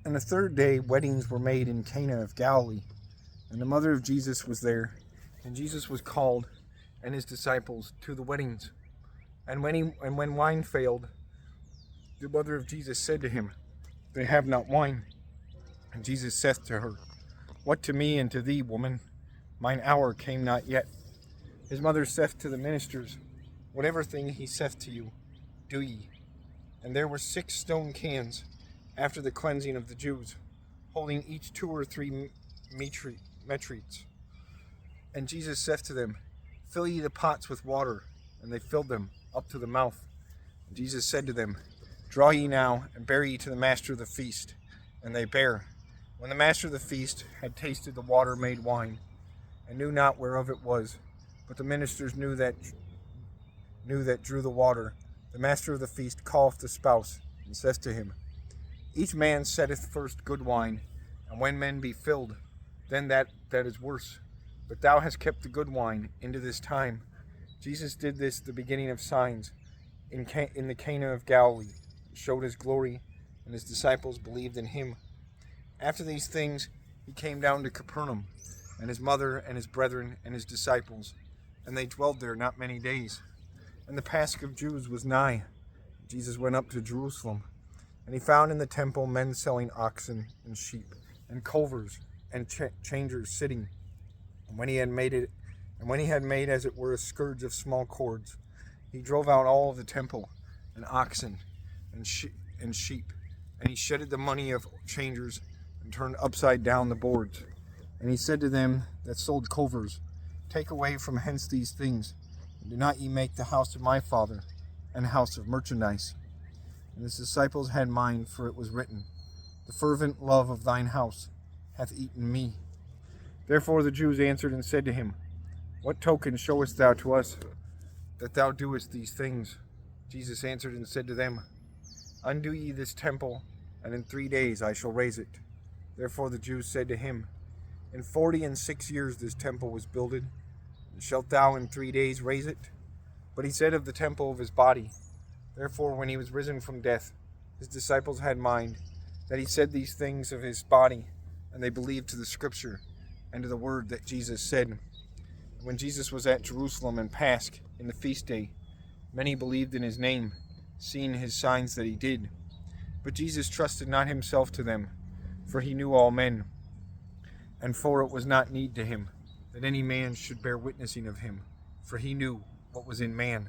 And the third day weddings were made in Cana of Galilee, and the mother of Jesus was there, and Jesus was called and his disciples to the weddings. And when wine failed, the mother of Jesus said to him, They have not wine. And Jesus saith to her, What to me and to thee, woman? Mine hour came not yet. His mother saith to the ministers, Whatever thing he saith to you, do ye. And there were 6 stone cans, after the cleansing of the Jews, holding each 2 or 3 metrites. And Jesus saith to them, Fill ye the pots with water. And they filled them up to the mouth. And Jesus said to them, Draw ye now, and bear ye to the master of the feast. And they bare. When the master of the feast had tasted the water made wine, and knew not whereof it was, but the ministers knew that drew the water, the master of the feast calleth the spouse, and saith to him, Each man setteth first good wine, and when men be filled, then that is worse. But thou hast kept the good wine into this time. Jesus did this the beginning of signs in the Cana of Galilee, showed his glory, and his disciples believed in him. After these things he came down to Capernaum, and his mother and his brethren and his disciples, and they dwelled there not many days. And the Pasch of Jews was nigh. Jesus went up to Jerusalem, and he found in the temple men selling oxen and sheep, and culvers and changers sitting. And when he had made as it were a scourge of small cords, he drove out all of the temple, and oxen and sheep, and he shedded the money of changers, and turned upside down the boards. And he said to them that sold culvers, Take away from hence these things, and do not ye make the house of my Father an house of merchandise. And his disciples had mind, for it was written, The fervent love of thine house hath eaten me. Therefore the Jews answered and said to him, What token showest thou to us, that thou doest these things? Jesus answered and said to them, Undo ye this temple, and in 3 days I shall raise it. Therefore the Jews said to him, In 46 years this temple was builded, and shalt thou in 3 days raise it? But he said of the temple of his body. Therefore when he was risen from death, his disciples had mind that he said these things of his body, and they believed to the scripture and to the word that Jesus said. When Jesus was at Jerusalem in Pasch, in the feast day, many believed in his name, seeing his signs that he did. But Jesus trusted not himself to them, for he knew all men, and for it was not need to him that any man should bear witnessing of him, for he knew what was in man.